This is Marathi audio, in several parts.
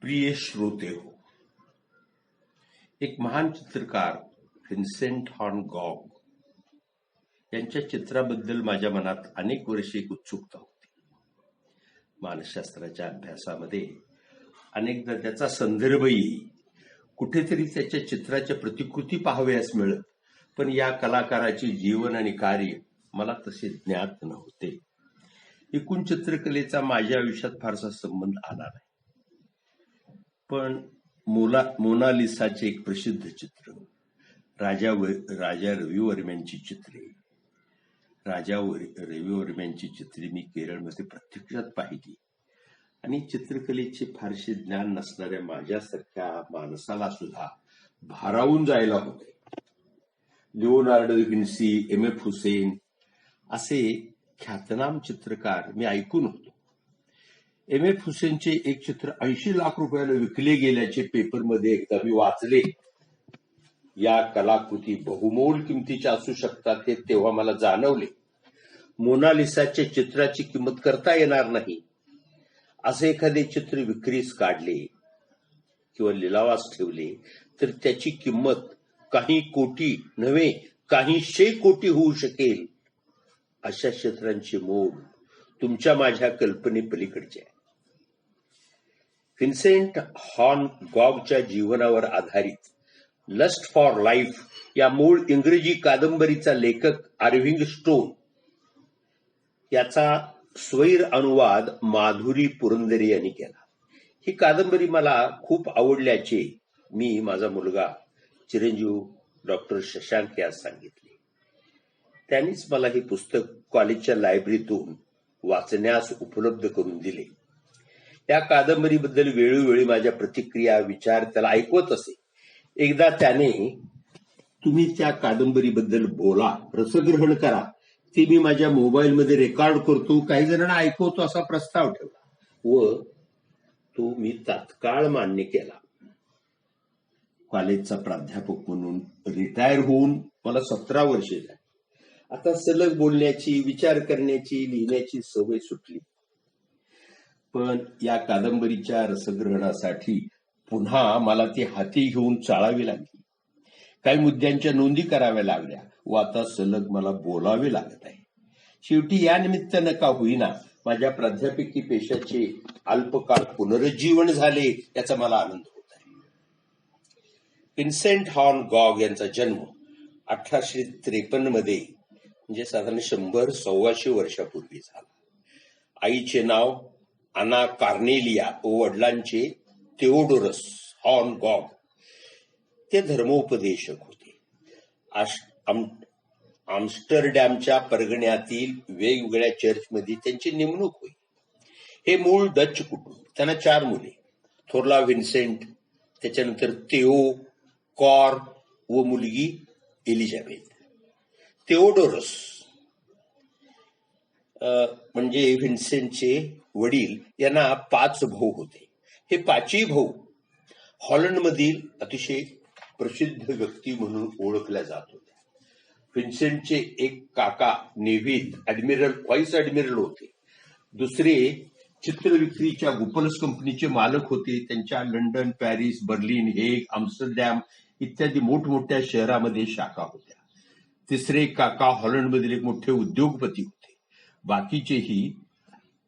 प्रिय श्रोते हो, एक महान चित्रकार व्हिन्सेंट व्हान गॉग यांच्या चित्राबद्दल माझ्या मनात अनेक वर्षे एक उत्सुकता होती. मानसशास्त्राच्या अभ्यासामध्ये अनेकदा त्याचा संदर्भ येई, कुठेतरी त्याच्या चित्राच्या प्रतिकृती पाहावयास मिळत, पण या कलाकाराचे जीवन आणि कार्य मला तसे ज्ञात नव्हते. एकूण चित्रकलेचा माझ्या आयुष्यात फारसा संबंध आला नाही. पण मोनालिसाचे एक प्रसिद्ध चित्र, राजा रविवर्म्यांची चित्रे, राजा रविवर्म्यांची चित्रे मी केरळमध्ये प्रत्यक्षात पाहिली आणि चित्रकलेचे फारसे ज्ञान नसणाऱ्या माझ्यासारख्या माणसाला सुद्धा भारावून जायला होते. लिओनार्डो दा विन्सी, एम.एफ. हुसेन असे ख्यातनाम चित्रकार मी ऐकून होतो. एम.एफ. हुसेनचे एक चित्र 80 लाख रुपयाला विकले गेल्याचे पेपरमध्ये एकदा मी वाचले. या कलाकृती बहुमोल किमतीच्या असू शकतात हे तेव्हा मला जाणवले. मोनालिसाच्या चित्राची किंमत करता येणार नाही असे एखादे चित्र विक्रीस काढले किंवा लिलावास ठेवले तर त्याची किंमत काही कोटी नव्हे काही 100 कोटी होऊ शकेल. अशा चित्रांचे मोल तुमच्या माझ्या कल्पने पलीकडचे आहे. व्हिन्सेंट व्हान गॉगच्या जीवनावर आधारित लस्ट फॉर लाईफ या मूळ इंग्रजी कादंबरीचा लेखक आर्विंग स्टोन याचा स्वैर अनुवाद माधुरी पुरंदरे यांनी केला. ही कादंबरी मला खूप आवडल्याचे मी माझा मुलगा चिरंजीव डॉक्टर शशांक यास सांगितले. त्यांनीच मला हे पुस्तक कॉलेजच्या लायब्ररीतून वाचण्यास उपलब्ध करून दिले. त्या कादंबरीबद्दल वेळोवेळी माझ्या प्रतिक्रिया विचार त्याला ऐकवत असे. एकदा त्याने, तुम्ही त्या कादंबरीबद्दल बोला, रसग्रहण करा, ते मी माझ्या मोबाईलमध्ये रेकॉर्ड करतो, काही जणांना ऐकवतो असा प्रस्ताव ठेवला व तो मी तात्काळ मान्य केला. कॉलेजचा प्राध्यापक म्हणून रिटायर होऊन मला 17 वर्षे झाली. आता सलग बोलण्याची, विचार करण्याची, लिहिण्याची सवय सुटली. पण या कादंबरीच्या रसग्रहणासाठी पुन्हा मला ती हाती घेऊन चाळावी लागली. काही मुद्द्यांच्या नोंदी कराव्या लागल्या व आता सलग मला बोलावे लागत आहे. शेवटी या निमित्तानं का होईना माझ्या प्राध्यापकी पेशाचे अल्पकाळ पुनरुज्जीवन झाले याचा मला आनंद होत आहे. व्हिन्सेंट व्हान गॉग यांचा जन्म 1853 मध्ये म्हणजे साधारण 100-125 वर्षापूर्वी झाला. आईचे नाव अना कार्नेलिया व वडिलांचे थिओडोरस व्हान गॉग. ते धर्मोपदेशक होते. आम्स्टरडॅमच्या परगण्यातील वेगवेगळ्या चर्चमध्ये त्यांची नेमणूक होई. हे मूळ डच कुटुंब. त्यांना 4 मुले, थोरला व्हिन्सेंट, त्याच्यानंतर theo, कॉर व मुलगी एलिझाबेथ. थिओडोरस म्हणजे व्हिन्सेंटचे वडील यांना 5 भाऊ होते. हे 5ही भाऊ हॉलंडमधील अतिशय प्रसिद्ध व्यक्ती म्हणून ओळखल्या जात होते. व्हिन्सेंटचे एक काका नेव्हीत व्हाईस ऍडमिरल होते. दुसरे चित्रविक्रीच्या गुपल्स कंपनीचे मालक होते. त्यांच्या लंडन, पॅरिस, बर्लिन, हेग, आम्स्टरडॅम इत्यादी मोठमोठ्या शहरामध्ये शाखा होत्या. तिसरे काका हॉलंडमधील एक मोठे उद्योगपती होते. बाकीचेही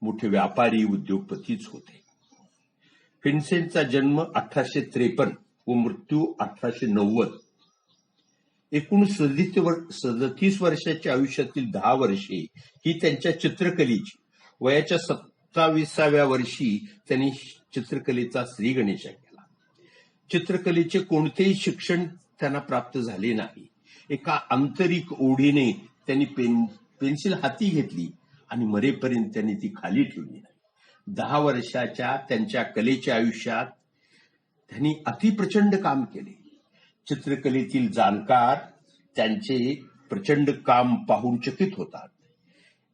मोठे व्यापारी उद्योगपतीच होते. व्हिन्सेंटचा जन्म 1853 व मृत्यू 1890. एकूण 37 वर्षाच्या आयुष्यातील 10 वर्षे ही त्यांच्या चित्रकलेची. वयाच्या 27व्या वर्षी त्यांनी चित्रकलेचा श्रीगणेशा केला. चित्रकलेचे कोणतेही शिक्षण त्यांना प्राप्त झाले नाही. एका आंतरिक ओढीने त्यांनी पेन्सिल हाती घेतली आणि मरेपर्यंत त्यांनी ती खाली ठेवली नाही. 10 वर्षाच्या त्यांच्या कलेच्या आयुष्यात त्यांनी अतिप्रचंड काम केले. चित्रकलेतील जाणकार त्यांचे प्रचंड काम पाहून चकित होतात.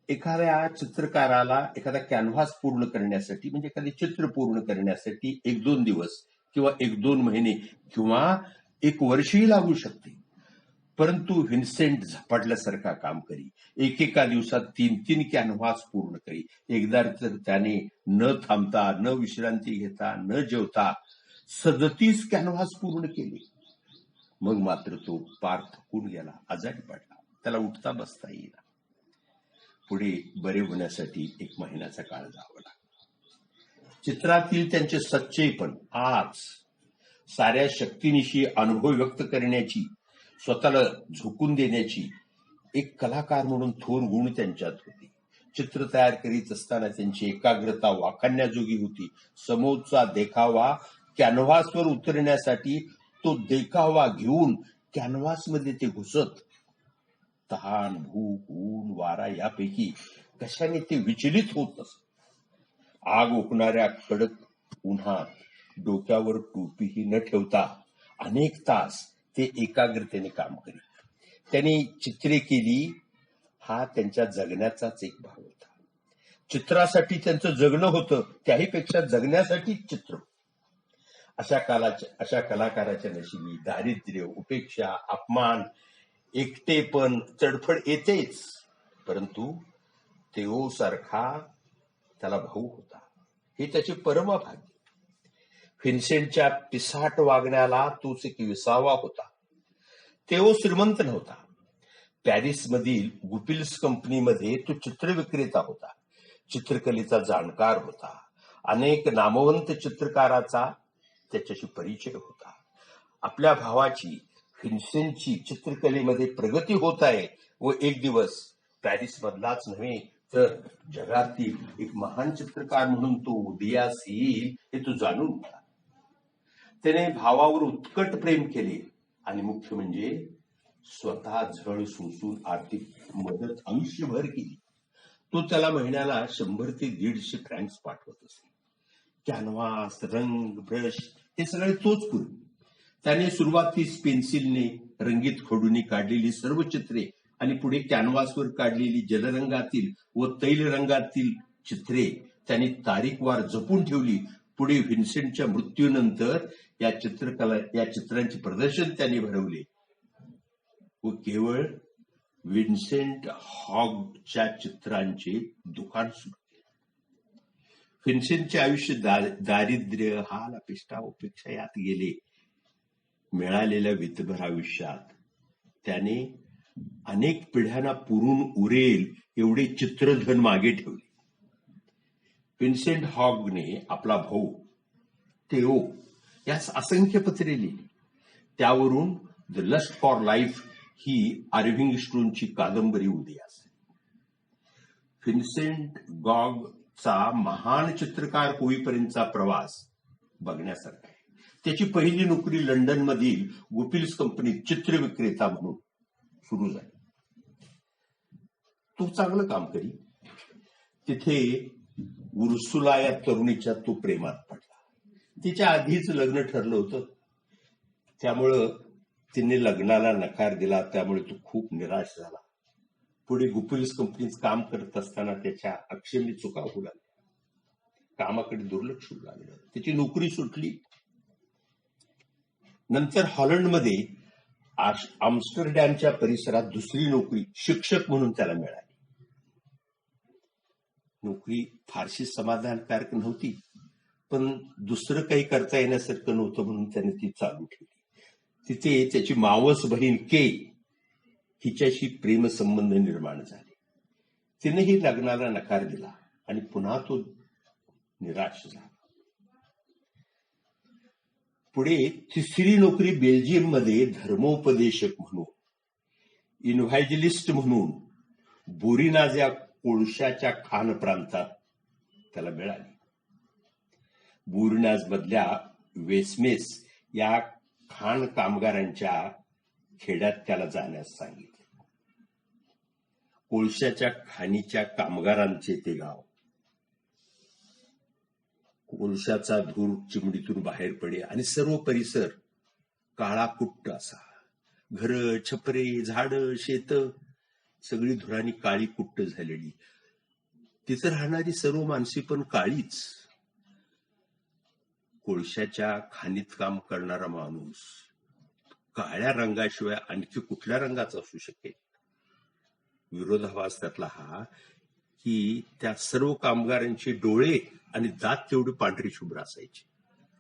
एखाद्या चित्रकाराला एखादा कॅनव्हास पूर्ण करण्यासाठी म्हणजे एखादे चित्र पूर्ण करण्यासाठी 1-2 दिवस किंवा 1-2 महिने किंवा 1 वर्षही लागू शकते. परंतु व्हिन्सेंट झपाटल्यासारखा काम करी. एकेका दिवसात 3-3 कॅनव्हास पूर्ण करी. एकदा तर त्याने न थांबता, न विश्रांती घेता, न जेवता 37 कॅनव्हास पूर्ण केले. मग मात्र तो पार थकून गेला, आजारी पडला. त्याला उठता बसता येईना. पुढे बरे होण्यासाठी 1 महिन्याचा काळ जावा लागला. चित्रातील त्यांचे सच्चेपण, आज साऱ्या शक्तीनिशी अनुभव व्यक्त करण्याची, स्वतःला झोकून देण्याची एक कलाकार म्हणून थोर गुण त्यांच्यात होते. चित्र तयार करीत असताना त्यांची एकाग्रता वाखाणण्याजोगी होती. समोरचा देखावा कॅनव्हासवर उतरण्यासाठी तो देखावा घेऊन कॅनव्हासमध्ये ते घुसत. तहान, भूक, ऊन, वारा यापैकी कशाने ते विचलित होत असत. आग ओकणाऱ्या कडक उन्हात डोक्यावर टोपीही न ठेवता अनेक तास ते एकाग्रतेने काम करीत. त्यांनी चित्रे केली, हा त्यांच्या जगण्याचाच एक भाग होता. चित्रासाठी त्यांचं जगणं होतं, त्याहीपेक्षा जगण्यासाठी चित्र. अशा कलाकाराच्या नशिबी दारिद्र्य, उपेक्षा, अपमान, एकटेपण, तडफड येतेच. परंतु तेओ सारखा त्याला भाऊ होता, हे त्याचे परमभाग्य. व्हिन्सेंटच्या पिसाट वागण्याला तोच एक विसावा होता. तेओ श्रीमंत नव्हता. पॅरिसमधील गुपिल्स कंपनीमध्ये तो चित्रविक्रेता होता. चित्रकलेचा जाणकार होता. अनेक नामवंत चित्रकाराचा त्याच्याशी परिचय होता. आपल्या भावाची, व्हिन्सेंटची चित्रकलेमध्ये प्रगती होत आहे व एक दिवस पॅरिसमधलाच नव्हे तर जगातील एक महान चित्रकार म्हणून तो उदयास येईल हे तो जाणून होता. त्याने भावावर उत्कट प्रेम केले आणि मुख्य म्हणजे स्वतः झळ सोसून आर्थिक मदत आयुष्यभर केली. तो त्याला महिन्याला 100 ते 150 फ्रँक्स पाठवत असे. कॅनव्हास, रंग, ब्रश हे सगळे तोच पुरवी. त्याने सुरुवातीस पेन्सिलने रंगीत खडूने काढलेली सर्व चित्रे आणि पुढे कॅनव्हासवर काढलेली जलरंगातील व तैलरंगातील चित्रे त्यांनी तारीखवार जपून ठेवली. पुढे व्हिन्सेंटच्या मृत्यूनंतर या चित्रांचे प्रदर्शन त्यांनी भरवले व केवळ व्हिन्सेंट हॉगच्या चित्रांचे दुकान सुरू केले. व्हिन्सेंटचे आयुष्य दारिद्र्य, हाल, अपेक्षा, उपेक्षा यात गेले. मिळालेल्या वितभर आयुष्यात त्याने अनेक पिढ्यांना पुरून उरेल एवढे चित्रधन मागे ठेवले. व्हिन्सेंट हॉगने आपला भाऊ तेओ यास असंख्य पत्रे लिहिली. त्यावरून द लस्ट फॉर लाईफ ही आर्विंग स्टोनची कादंबरी उदयास. व्हिन्सेंट गॉगचा महान चित्रकार होईपर्यंतचा प्रवास बघण्यासारखा आहे. त्याची पहिली नोकरी लंडनमधील गुपिल्स कंपनीत चित्रविक्रेता म्हणून सुरू झाली. तो चांगलं काम करी. तिथे उर्सुला या तरुणीच्या तो प्रेमात पडला. तिच्या आधीच लग्न ठरलं होतं, त्यामुळं तिने लग्नाला नकार दिला. त्यामुळे तो खूप निराश झाला. पुढे गुपिल्स कंपनीत काम करत असताना त्याच्या अक्षम्य चुका होऊ लागल्या. कामाकडे दुर्लक्ष होऊ लागलं. त्याची नोकरी सुटली. नंतर हॉलंडमध्ये आम्स्टरडॅमच्या परिसरात दुसरी नोकरी शिक्षक म्हणून त्याला मिळाली. नोकरी फारशी समाधानकारक नव्हती, पण दुसरं काही करता येण्यासारखं नव्हतं म्हणून त्याने ती चालू ठेवली. तिथे त्याची मावस बहीण के हिच्याशी प्रेमसंबंध निर्माण झाले. तिनेही लग्नाला नकार दिला आणि पुन्हा तो निराश झाला. पुढे तिसरी नोकरी बेल्जियममध्ये धर्मोपदेशक म्हणून, इन्व्हायजलिस्ट म्हणून बोरिनाज या कोळशाच्या खाण प्रांतात त्याला मिळाली. बोरिनाज मधल्या वेस्मेस या खाण कामगारांच्या खेड्यात त्याला जाण्यास सांगितले. कोळशाच्या खाणीच्या कामगारांचे ते गाव. कोळशाचा धूर चिमणीतून बाहेर पडे आणि सर्व परिसर काळा कुट्ट असा. घर, छपरे, झाडं, शेत सगळी धुरानी काळी कुट्ट झालेली. तिथं राहणारी सर्व माणसे पण काळीच. कोळशाच्या खाणीत काम करणारा माणूस काळ्या रंगाशिवाय आणखी कुठल्या रंगाचा असू शकेल? विरोधाभास त्यातला हा की त्या सर्व कामगारांचे डोळे आणि दात तेवढी पांढरी शुभ्र असायची,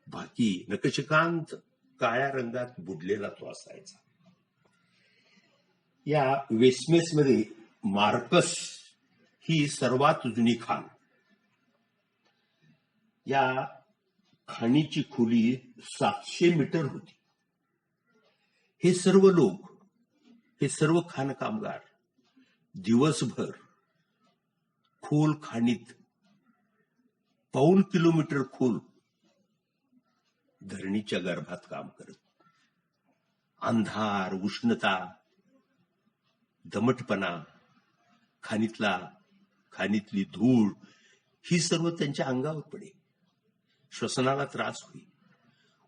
बाकी नकशिकांत काळ्या रंगात बुडलेला तो असायचा. या वेस्मेसमध्ये मार्कस ही सर्वात जुनी खाण. या खाणीची खोली 700 मीटर होती. हे सर्व लोक, हे सर्व खाण कामगार दिवसभर खोल खाणीत पाऊण किलोमीटर खोल धरणीच्या गर्भात काम करत. अंधार, उष्णता, दमटपणा, खाणीतली धूळ ही सर्व त्यांच्या अंगावर पडे. श्वसनाला त्रास होईल.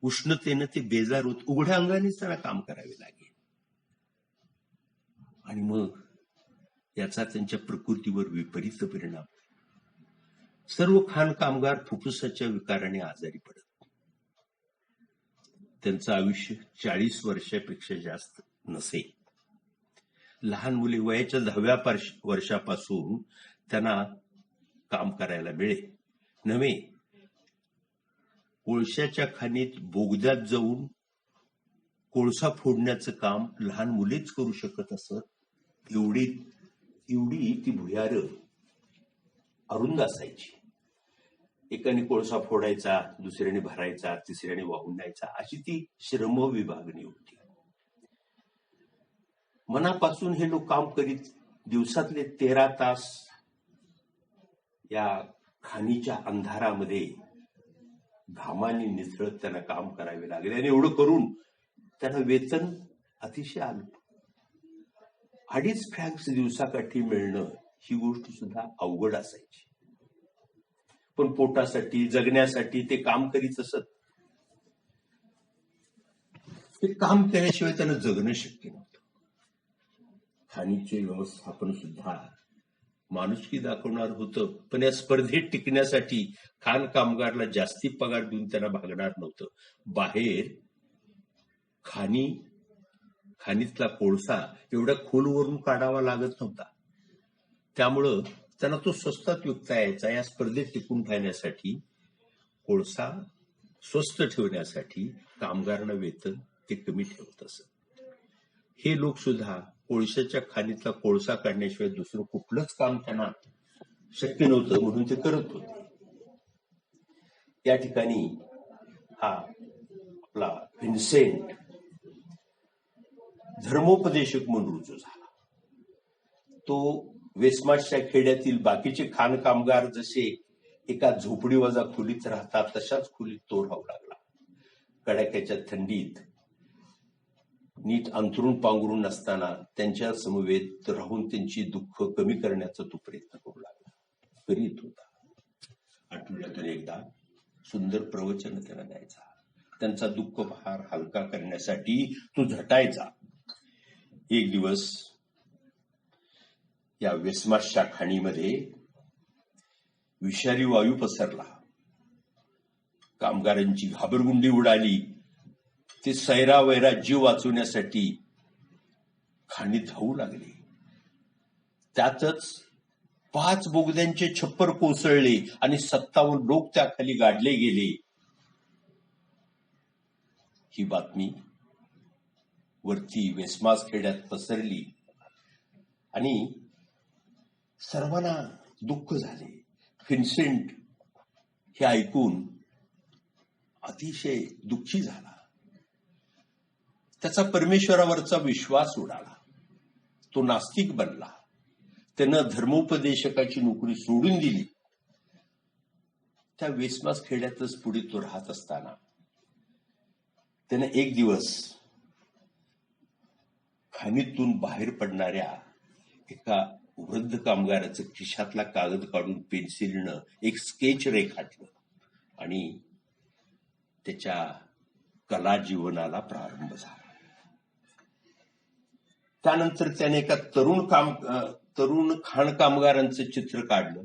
उष्णतेनं ते बेजार होत उघड्या अंगानेच त्यांना काम करावे लागेल. आणि मग याचा त्यांच्या प्रकृतीवर विपरीत परिणाम. सर्व खाण कामगार फुफ्फुसाच्या विकाराने आजारी पडत. त्यांचं आयुष्य 40 वर्षापेक्षा जास्त नसे. लहान मुले वयाच्या 10व्या वर्षापासून त्यांना काम करायला मिळे नव्हे. कोळशाच्या खाणीत बोगद्यात जाऊन कोळसा फोडण्याचं काम लहान मुलेच करू शकत असत. एवढी ती भुयार अरुंद असायची. एकाने कोळसा फोडायचा, दुसऱ्याने भरायचा, तिसऱ्याने वाहून न्यायचा, अशी ती श्रम विभागणी होती. मनापासून हे लोक काम करीत दिवसातले 13 तास या खाणीच्या अंधारामध्ये घामाने निसळत त्यांना काम करावे लागले. आणि एवढं करून त्यांना वेतन अतिशय अल्प, 2.5 फ्रँक्स दिवसाकाठी मिळणं ही गोष्ट सुद्धा अवघड असायची. पण पोटासाठी, जगण्यासाठी ते काम करीत असत. ते काम केल्याशिवाय त्यांना जगणं शक्य नव्हतं. खाणीचे व्यवस्थापन सुद्धा माणुसकी दाखवणार होतं, पण या स्पर्धेत टिकण्यासाठी खाण कामगारला जास्ती पगार देऊन त्यांना भागणार नव्हतं. बाहेर खाणीतला कोळसा एवढ्या खोलवरून काढावा लागत नव्हता. त्यामुळं त्यांना तो स्वस्तात विकता यायचा. या स्पर्धेत टिकून राहण्यासाठी, कोळसा स्वस्त ठेवण्यासाठी कामगारांना वेतन ते कमी ठेवत असत. हे लोक सुद्धा कोळशाच्या खाणीतला कोळसा काढण्याशिवाय दुसरं कुठलंच काम त्यांना शक्य नव्हतं, म्हणून ते करत होते. या ठिकाणी हा आपला व्हिन्सेंट धर्मोपदेशक म्हणून रुजू झाला. तो वेस्मासच्या खेड्यातील बाकीचे खाण कामगार जसे एका झोपडीवजा खोलीत राहतात, तशाच खोलीत तो राहू लागला. कडाक्याच्या थंडीत नीट अंथरून पांघरून नसताना त्यांच्या समवेत राहून त्यांची दुःख कमी करण्याचा तो प्रयत्न करू लागला, करीत होता. आठवड्यातून एकदा सुंदर प्रवचन त्याला द्यायचा. त्यांचा दुःख भार हलका करण्यासाठी तो झटायचा. एक दिवस या वेस्मासच्या खाणीमध्ये विषारी वायू पसरला. कामगारांची घाबरगुंडी उडाली. ते सैरावैरा जीव वाचवण्यासाठी खाणीत धावू लागले. त्यातच 5 बोगद्यांचे छप्पर कोसळले आणि 57 लोक त्याखाली गाडले गेले. ही बातमी वरती वेस्मास खेड्यात पसरली आणि सर्वांना दुःख झाले. व्हिन्सेंट हे ऐकून अतिशय दुःखी झाला. त्याचा परमेश्वरावरचा विश्वास उडाला. तो नास्तिक बनला. त्यानं धर्मोपदेशकाची नोकरी सोडून दिली. त्या वेस्मास खेड्यातच पुढे तो राहत असताना त्यानं एक दिवस खाणीतून बाहेर पडणाऱ्या एका वृद्ध कामगाराचं खिशातला कागद काढून पेन्सिलीनं एक स्केच रेखाटलं आणि त्याच्या कला जीवनाला प्रारंभ झाला. त्यानंतर त्याने एका तरुण खाण कामगारांचं चित्र काढलं.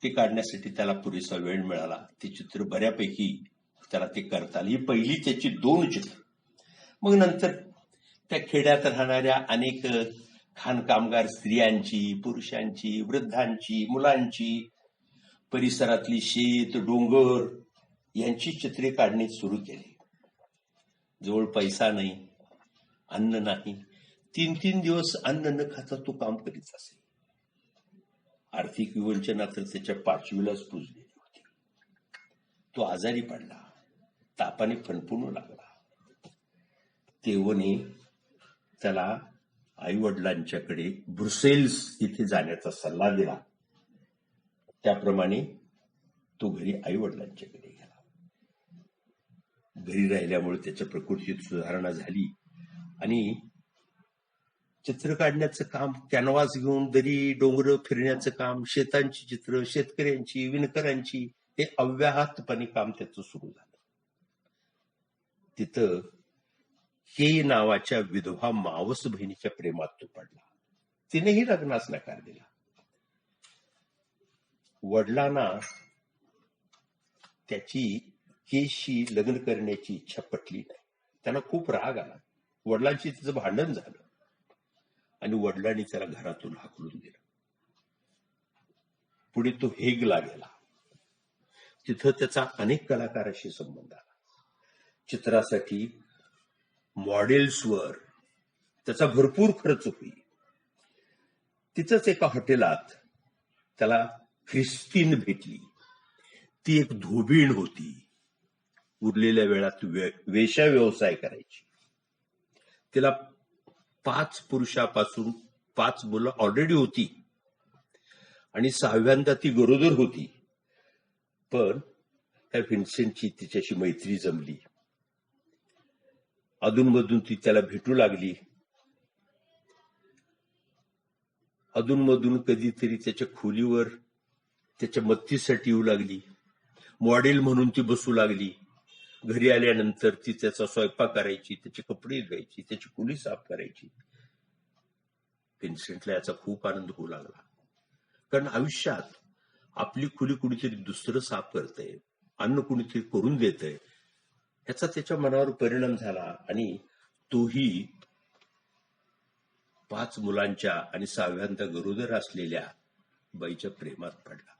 ते काढण्यासाठी त्याला पुरेसा वेळ मिळाला. ते चित्र बऱ्यापैकी त्याला ते करता आलं. ही पहिली त्याची 2 चित्र. मग नंतर त्या खेड्यात राहणाऱ्या अनेक खाणकामगार स्त्रियांची, पुरुषांची, वृद्धांची, मुलांची, परिसरातली शेत, डोंगर यांची चित्रे काढणे सुरू केले. जवळ पैसा नाही, अन्न नाही. 3-3 दिवस अन्न न खाता तो काम करीत असे. आर्थिक विवंचना तर त्याच्या 5वीलाच पुजलेली होती. तो आजारी पडला, तापाने फणफणू लागला. तेव्हाने त्याला आई वडिलांच्याकडे ब्रुसेल्स इथे जाण्याचा सल्ला दिला. त्याप्रमाणे तो घरी आई वडिलांच्याकडे गेला. घरी राहिल्यामुळे त्याच्या प्रकृतीत सुधारणा झाली आणि चित्र काढण्याचं काम, कॅनव्हास घेऊन दरी डोंगर फिरण्याचं काम, शेतांची चित्र, शेतकऱ्यांची, विणकरांची, हे अव्याहतपणे काम त्याचं सुरू झालं. तिथं के नावाच्या विधवा मावस बहिणीच्या प्रेमात तो पडला. तिनेही लग्नास नकार दिला. वडिलांना त्याची केशी लग्न करण्याची इच्छा पटली नाही. त्यांना खूप राग आला. वडिलांशी तिचं भांडण झालं आणि वडिलांनी त्याला घरातून हाकलून दिलं. पुढे तो हेगला गेला. तिथं त्याचा अनेक कलाकाराशी संबंध आला. चित्रासाठी मॉडेल्सवर त्याचा भरपूर खर्च होई. तिथंच एका हॉटेलात त्याला ख्रिस्तीन भेटली. ती एक धोबीण होती. उरलेल्या वेळात वेश्या व्यवसाय करायची. तिला 5 पुरुषापासून 5 मुलं ऑलरेडी होती आणि 6व्यांदा ती गरोदर होती. पण त्या व्हिन्सेंटची तिच्याशी मैत्री जमली. अधूनमधून ती त्याला भेटू लागली. अधूनमधून कधीतरी त्याच्या खोलीवर त्याच्या मदतीसाठी येऊ लागली. मॉडेल म्हणून ती बसू लागली. घरी आल्यानंतर ती त्याचा स्वयंपाक करायची, त्याचे कपडे धुवायची, त्याची खोली साफ करायची. व्हिन्सेंटला याचा खूप आनंद होऊ लागला. कारण आयुष्यात आपली खोली कुणीतरी दुसरं साफ करतंय, अन्न कुणीतरी करून देतंय, याचा त्याच्या मनावर परिणाम झाला आणि तोही 5 मुलांच्या आणि 6व्यांदा गरोदर असलेल्या बाईच्या प्रेमात पडला.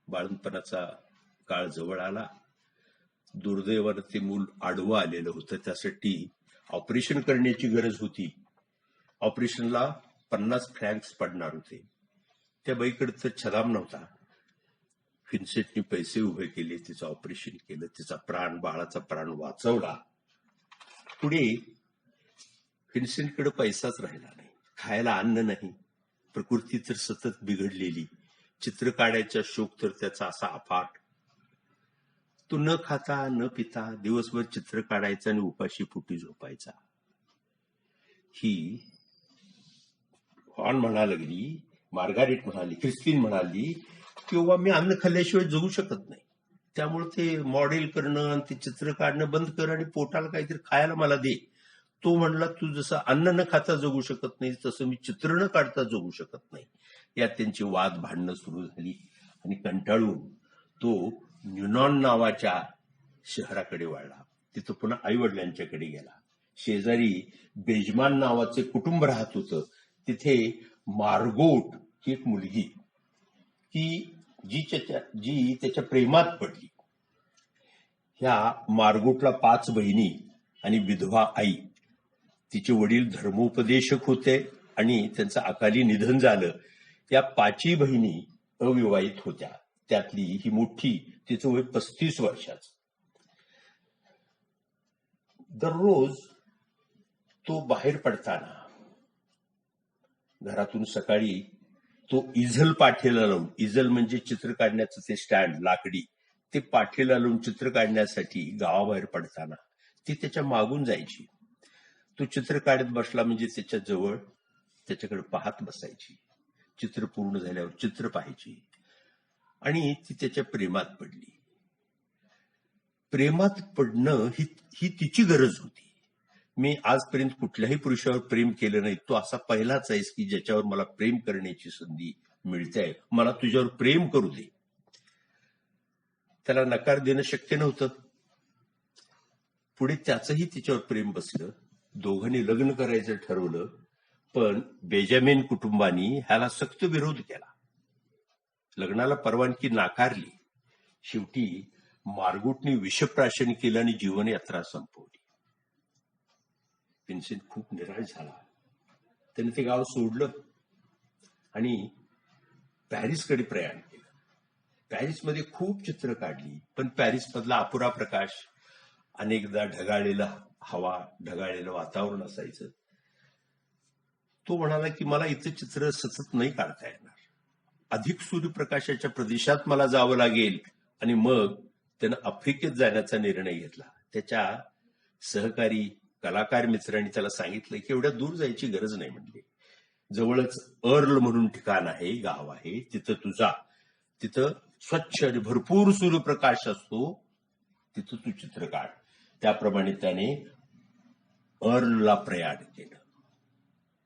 बाळंतपणाचा काळ जवळ आला. दुर्दैवानं ते मूल आडवं आलेलं होतं. त्यासाठी ऑपरेशन करण्याची गरज होती. ऑपरेशनला 50 फ्रँक्स पडणार होते. त्या बाईकडे तर छलाम नव्हता. व्हिन्सेंटनी पैसे उभे केले, तिचं ऑपरेशन केलं, तिचा प्राण, बाळाचा प्राण वाचवला. पुढे व्हिन्सेंटकडे पैसाच राहिला नाही, खायला अन्न नाही, प्रकृती तर सतत बिघडलेली, चित्र काढायचा शौक तर त्याचा असा अफाट. तो न खाता न पिता दिवसभर चित्र काढायचा आणि उपाशी पोटी झोपायचा. ही हॉर्न म्हणा लागली, मार्गारेट म्हणाली, ख्रिस्तीन म्हणाली, किंवा मी अन्न खाल्ल्याशिवाय जगू शकत नाही. त्यामुळे ते मॉडेल करणं आणि ते चित्र काढणं बंद कर आणि पोटाला काहीतरी खायला मला दे. तो म्हणला, तू जसं अन्न न खाता जगू शकत नाही तसं मी चित्र न काढता जगू शकत नाही. यात त्यांची वाद भांडणं सुरू झाली आणि कंटाळून तो न्यूनॉन नावाच्या शहराकडे वळला. तिथं पुन्हा आई वडिलांच्याकडे गेला. शेजारी बेजमान नावाचे कुटुंब राहत होतं. तिथे मार्गोट ही एक मुलगी, की जी त्याच्या प्रेमात पडली. ह्या मार्गोटला 5 बहिणी आणि विधवा आई. तिचे वडील धर्मोपदेशक होते आणि त्यांचं अकाली निधन झालं. या 5ही बहिणी अविवाहित होत्या. त्यातली ही मोठी, तिचं वय 35 वर्षाचं. दररोज तो बाहेर पडताना घरातून सकाळी तो इझल पाठीला लावून, इझल म्हणजे चित्र काढण्याचं ते स्टँड लाकडी, ते पाठीला लावून चित्र काढण्यासाठी गावाबाहेर पडताना ती त्याच्या मागून जायची. तो चित्र काढत बसला म्हणजे त्याच्या जवळ त्याच्याकडे पाहत बसायची. चित्र पूर्ण झाल्यावर चित्र पाहायची आणि ती त्याच्या प्रेमात पडली. प्रेमात पडणं ही तिची गरज होती. मी आजपर्यंत कुठल्याही पुरुषावर प्रेम केलं नाही. तो असा पहिलाच आहेस की ज्याच्यावर मला प्रेम करण्याची संधी मिळते. मला तुझ्यावर प्रेम करू दे. त्याला नकार देणं शक्य नव्हतं. पुढे त्याचंही तिच्यावर प्रेम बसलं दोघांनी लग्न करायचं ठरवलं, पण बेंजामिन कुटुंबानी ह्याला सक्त विरोध केला. लग्नाला परवानगी नाकारली. शेवटी मार्गोटने विषप्राशन केलं आणि जीवनयात्रा संपवली. व्हिन्सेंट खूप निराश झाला. त्याने ते गाव सोडलं आणि पॅरिसकडे प्रयाण केलं. पॅरिसमध्ये खूप चित्र काढली, पण पॅरिसमधला अपुरा प्रकाश, अनेकदा ढगाळलेला हवा, ढगाळलेलं वातावरण असायचं. तो म्हणाला की मला इथं चित्र सतत नाही काढता येणार, अधिक सूर्यप्रकाशाच्या प्रदेशात मला जावं लागेल. आणि मग त्यानं आफ्रिकेत जाण्याचा निर्णय घेतला. त्याच्या सहकारी कलाकार मित्रांनी त्याला सांगितलं की एवढ्या दूर जायची गरज नाही, म्हणले जवळच अर्ल म्हणून ठिकाण आहे, गाव आहे, तिथं तू जा. तिथं स्वच्छ आणि भरपूर सूर्यप्रकाश असतो, तिथं तू चित्र काढ. त्याप्रमाणे त्याने अर्लला प्रयाण केलं.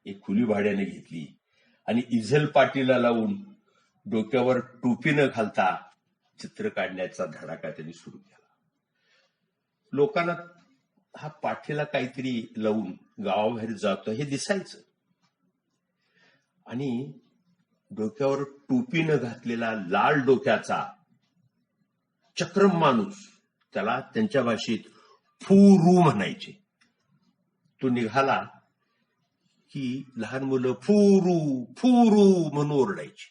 एक खुली भाड्याने घेतली आणि इझल पाटीला लावून डोक्यावर टोपी न घालता चित्र काढण्याचा धडाका त्यांनी सुरू केला. लोकांना हा पाठीला काहीतरी लावून गावाबाहेर जातो हे दिसायचं, आणि डोक्यावर टोपी न घातलेला लाल डोक्याचा चक्रम माणूस, त्याला त्यांच्या भाषेत फुरू म्हणायचे, तो निघाला की लहान मुलं फुरू फुरू म्हणून ओरडायची.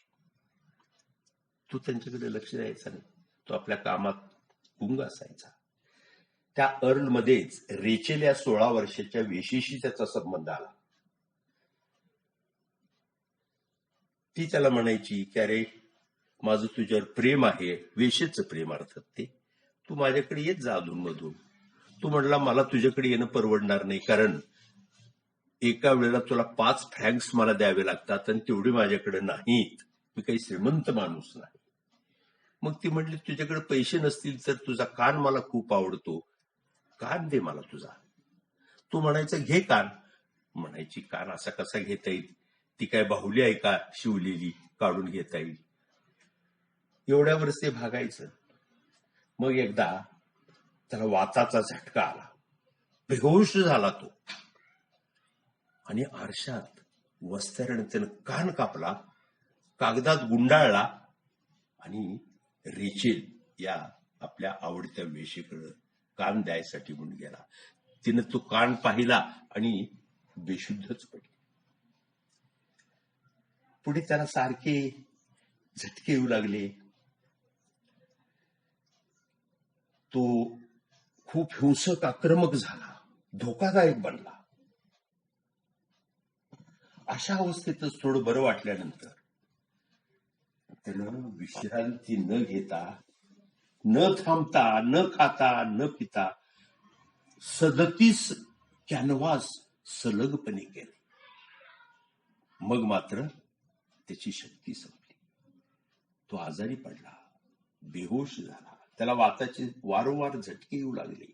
तो त्यांच्याकडे लक्ष द्यायचा नाही, तो आपल्या कामात गुंग असायचा. त्या अर्लमध्येच रेचेल या 16 वर्षाच्या वेशीशी त्याचा संबंध आला. ती त्याला म्हणायची की अरे माझं तुझ्यावर प्रेम आहे, वेशेचं प्रेम अर्थात ते, तू माझ्याकडे येत जा अधूनमधून. तू म्हणला मला तुझ्याकडे येणं परवडणार नाही, कारण एका वेळेला तुला 5 फ्रँक्स मला द्यावे लागतात आणि तेवढे माझ्याकडे नाहीत, मी काही श्रीमंत माणूस नाही. मग ती म्हटली तुझ्याकडे पैसे नसतील तर तुझा कान मला खूप आवडतो, कान दे मला तुझा. तू म्हणायचा घे कान. म्हणायची कान असा कसा घेता येईल, ती काय बाहुली आहे का शिवलेली, काढून घेता येईल. एवढ्यावरच ते भागायचं. मग एकदा त्याला वाताचा झटका आला, बेहोश झाला तो, आणि आरशात वस्त्याने त्यानं कान कापला, कागदात गुंडाळला आणि रेचेल या आपल्या आवडत्या वेशीकडे कान द्यायसाठी म्हणून गेला. तिनं तो कान पाहिला आणि बेशुद्धच पडली. पुढे त्याला सारखे झटके येऊ लागले. तो खूप हिंसक आक्रमक झाला, धोकादायक बनला. अशा अवस्थेतच थोडं बरं वाटल्यानंतर त्यानं विश्रांती न घेता, न थांबता, न खाता, न पिता 37 कॅनव्हास सलगपणे केले. मग मात्र त्याची शक्ती संपली. तो आजारी पडला, बेहोश झाला. त्याला वाताचे वारंवार झटके येऊ लागले.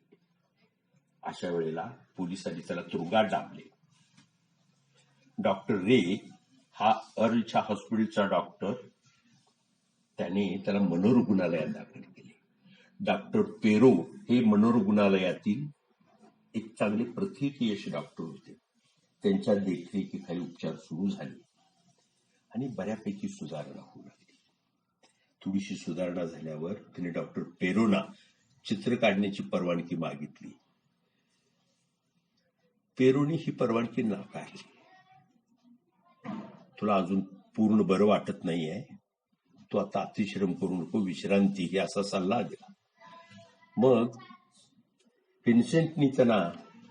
अशा वेळेला पोलिसांनी त्याला तुरुंगात डांबले. डॉक्टर रे हा अर्लच्या हॉस्पिटलचा डॉक्टर, त्याने त्याला मनोरुग्णालयात दाखल केले. डॉक्टर पेरो हे मनोरुग्णालयातील एक चांगले प्रथितयश डॉक्टर होते. त्यांच्या देखरेखीखाली उपचार सुरू झाले आणि बऱ्यापैकी सुधारणा होऊ लागली. थोडीशी सुधारणा झाल्यावर त्याने डॉक्टर पेरोना चित्र काढण्याची परवानगी मागितली. पेरोने ही परवानगी नाकारली. तुला अजून पूर्ण बरं वाटत नाहीये, तू आता अतिश्रम करू नको, विश्रांती घे, असा सल्ला दिला. मग व्हिन्सेंटनी त्यांना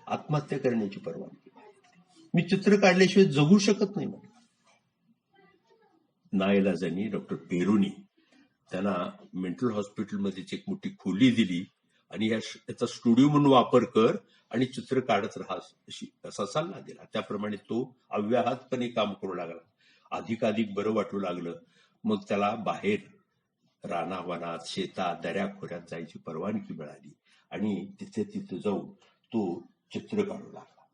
आत्महत्या करण्याची परवानगी मागितली. मी चित्र काढल्याशिवाय जगू शकत नाही म्हणून. नाईलाजाने डॉक्टर पेरोनी त्यांना मेंटल हॉस्पिटलमध्येच एक मोठी खोली दिली आणि याचा स्टुडिओ म्हणून वापर कर आणि चित्र काढत राहा असा सल्ला दिला. त्याप्रमाणे तो अव्याहतपणे काम करू लागला. अधिकाधिक बरं वाटू लागलं. मग त्याला बाहेर रानावनात, शेतात, दऱ्याखोऱ्यात जायची परवानगी मिळाली आणि तिथे जाऊन तो चित्र काढू लागला.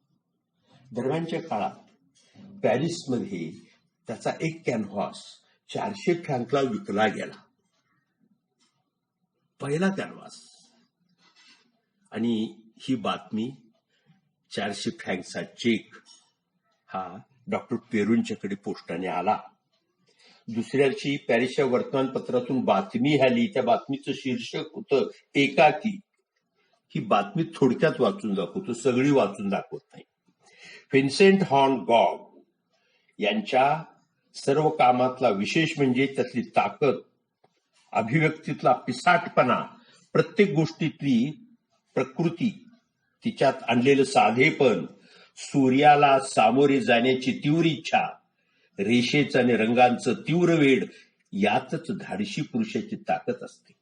दरम्यानच्या काळात पॅरिसमध्ये त्याचा एक कॅनव्हास 400 फ्रँकला विकला गेला, पहिला कॅनव्हास. आणि ही बातमी 400 फ्रँकचा चेक हा डॉक्टर पेरूंच्याकडे पोस्टाने आला. दुसऱ्या दिवशी पॅरिसच्या वर्तमानपत्रातून बातमी आली. त्या बातमीचं शीर्षक होतं एकाकी. ही बातमी थोडक्यात वाचून दाखवतो, सगळी वाचून दाखवत नाही. व्हिन्सेंट व्हान गॉग यांच्या सर्व कामातला विशेष म्हणजे त्यातली ताकद, अभिव्यक्तीतला पिसाटपणा, प्रत्येक गोष्टीतली प्रकृती, तिच्यात आणलेलं साधेपण, सूर्याला सामोरे जाण्याची तीव्र इच्छा, रेषेचं आणि रंगांचं तीव्र वेड, यातच धाडशी पुरुषाची ताकद असते.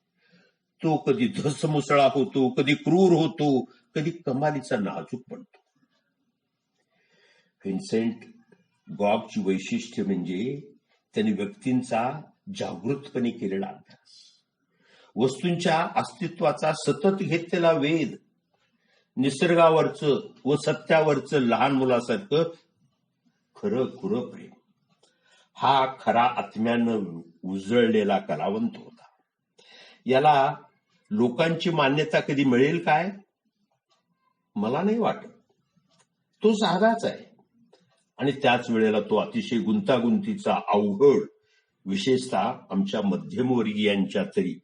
तो कधी धसमुसळा होतो, कधी क्रूर होतो, कधी कमालीचा नाजूक बनतो. व्हिन्सेंट गॉगची वैशिष्ट्य म्हणजे त्यांनी व्यक्तींचा जागृतपणे केलेला अभ्यास, वस्तूंच्या अस्तित्वाचा सतत घेतलेला वेध, निसर्गावरचं व सत्यावरचं लहान मुलासारखं खरं खुरं प्रेम, हा खरा आत्म्यानं उजळलेला कलावंत होता. याला लोकांची मान्यता कधी मिळेल काय, मला नाही वाटत. तो साधाच आहे आणि त्याच वेळेला तो अतिशय गुंतागुंतीचा, अवघड, विशेषतः आमच्या मध्यमवर्गीयांच्या तरी.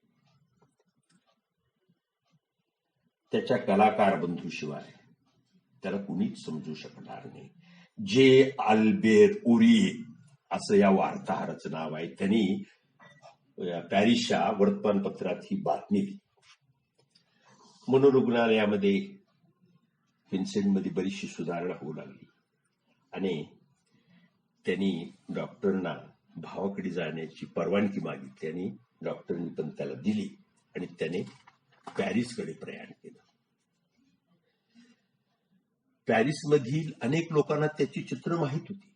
त्याच्या कलाकार बंधूशिवाय त्याला कुणीच समजू शकणार नाही. जे अल्बेर उरी असं या वार्ताहराचं नाव आहे. त्यांनी पॅरिसच्या वर्तमानपत्रात ही बातमी दिली. मनोरुग्णालयामध्ये व्हिन्सेंटमध्ये बरीचशी सुधारणा होऊ लागली आणि त्यांनी डॉक्टरना भावाकडे जाण्याची परवानगी मागितली आणि डॉक्टरनी पण त्याला दिली आणि त्याने पॅरिसकडे प्रयाण केलं. पॅरिसमधील अनेक लोकांना त्याची चित्र माहीत होती.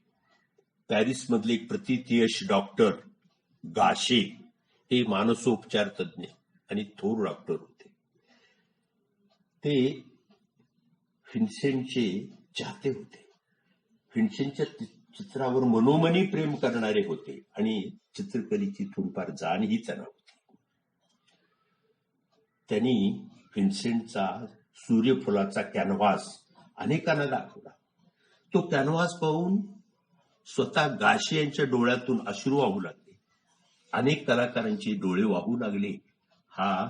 पॅरिसमधले एक प्रतिथयश डॉक्टर गाशे हे मानसोपचार तज्ज्ञ आणि थोर डॉक्टर होते. ते व्हिन्सेंटचे चाहते होते. व्हिन्सेंटच्या चित्रावर मनोमनी प्रेम करणारे होते आणि चित्रकलेची थोडीफार जाणही त्यांना होती. त्यांनी व्हिन्सेंटचा सूर्यफुलाचा कॅनव्हास अनेकांना दाखवला. तो कॅनव्हास पाहून स्वतः गाशे यांच्या डोळ्यातून अश्रू वाहू लागले. अनेक कलाकारांचे डोळे वाहू लागले. हा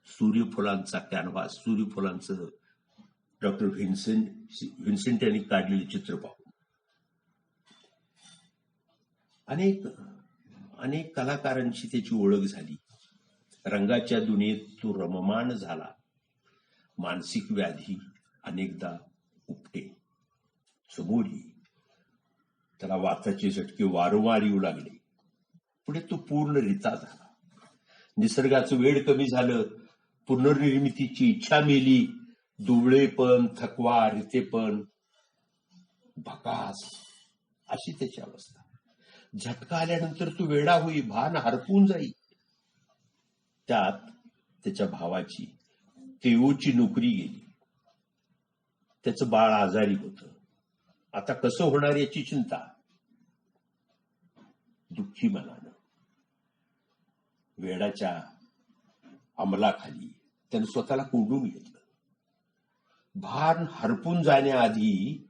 सूर्यफुलांचा कॅनव्हास, सूर्यफुलांचं डॉक्टर व्हिन्सेंट यांनी काढलेले चित्र पाहून. अनेक कलाकारांची त्याची ओळख झाली. रंगाच्या दुनियेत तो रममाण झाला. मानसिक व्याधी अनेकदा उपटे समोर येई. त्याला वाताचे झटके वारंवार येऊ लागले. पुढे तो पूर्णरित्या झाला. निसर्गाचं वेड कमी झालं. पुनर्निर्मितीची इच्छा मेली. दुबळेपण, थकवा, रितेपण, भकास अशी त्याची अवस्था. झटका आल्यानंतर तो वेडा होई, भान हरपून जाई. त्यात त्याच्या भावाची तेओची नोकरी गेली. त्याचं बाळ आजारी होतं. आता कसं होणार याची चिंता. दुःखी मनानं वेडाच्या अंमलाखाली त्यानं स्वतःला कोंडून घेतलं. भान हरपून जाण्याआधी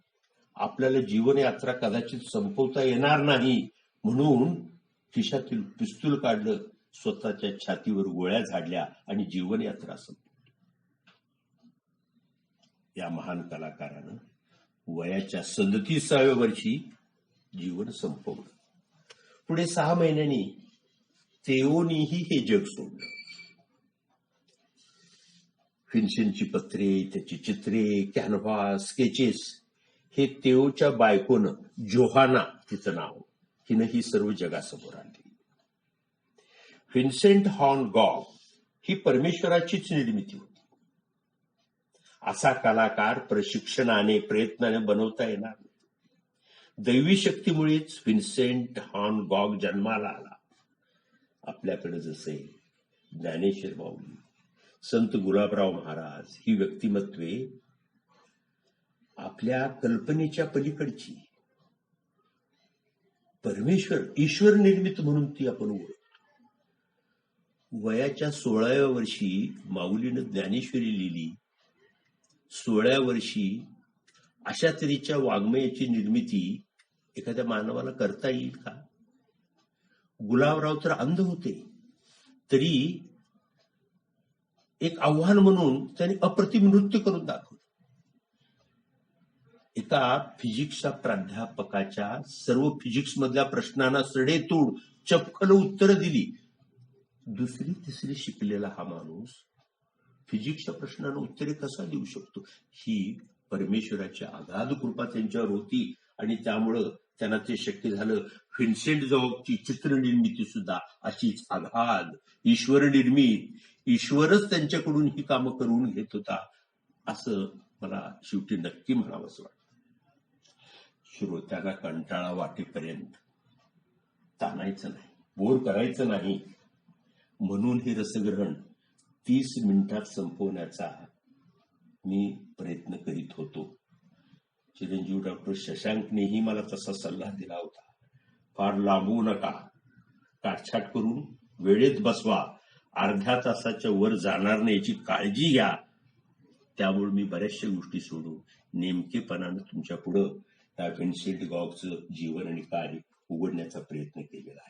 आपल्याला जीवनयात्रा कदाचित संपवता येणार नाही म्हणून खिशातील पिस्तूल काढलं, स्वतःच्या छातीवर गोळ्या झाडल्या आणि जीवनयात्रा संपवली. या महान कलाकारानं वयाच्या 37व्या वर्षी जीवन संपवलं. पुढे 6 महिन्यांनी तेओनीही हे जग सोडलं. व्हिन्सेंटची पत्रे, त्याची चित्रे, कॅनव्हास, स्केचेस हे तेओच्या बायकोनं, जोहाना तिचं नाव, हिनं ही सर्व जगासमोर आणली. व्हिन्सेंट व्हान गॉग ही परमेश्वराचीच निर्मिती होती. असा कलाकार प्रशिक्षणाने, प्रयत्नाने बनवता येणार नाही. दैवी शक्तीमुळेच व्हिन्सेंट व्हान गॉग जन्माला आला. आपल्याकडे जसे ज्ञानेश्वर माऊली, संत गुलाबराव महाराज ही व्यक्तिमत्वे आपल्या कल्पनेच्या पलीकडची, परमेश्वर, ईश्वर निर्मित म्हणून ती आपण ओळखतो. वयाच्या 16व्या वर्षी माऊलीनं ज्ञानेश्वरी लिहिली. 16व्या वर्षी अशा तऱ्हेच्या वाङ्मयाची निर्मिती एखाद्या मानवाला करता येईल का? गुलाबराव तर अंध होते, तरी एक आव्हान म्हणून त्यांनी अप्रतिम नृत्य करून दाखवलं. एका फिजिक्सच्या प्राध्यापकाच्या सर्व फिजिक्स मधल्या प्रश्नांना सडेतोड चपखल उत्तर दिली. दुसरी तिसरी शिकलेला हा माणूस फिजिक्सच्या प्रश्नांना उत्तरे कसा देऊ शकतो? ही परमेश्वराची अगाध कृपा त्यांच्यावर होती आणि त्यामुळं त्यांना ते शक्य झालं. व्हिन्सेंट जॉगची चित्रनिर्मिती सुद्धा अशीच अगाध ईश्वर निर्मित, ईश्वरच त्यांच्याकडून ही कामं करून घेत होता असं मला शेवटी नक्की म्हणावंच वाटतं. श्रोत्यांना कंटाळा वाटेपर्यंत ताणायचं नाही, बोर करायचं नाही, म्हणून हे रसग्रहण 30 मिनिटात संपवण्याचा मी प्रयत्न करीत होतो. चिरंजीव डॉक्टर शशांकनेही मला तसा सल्ला दिला होता. फार लांबू नका, काटछाट करून वेळेत बसवा, अर्ध्या तासाच्या वर जाणार नाही याची काळजी घ्या. त्यामुळे मी बऱ्याचशा गोष्टी सोडून नेमकेपणानं तुमच्या पुढं व्हिन्सेंट गॉगचं जीवन आणि कार्य उघडण्याचा प्रयत्न केलेला आहे.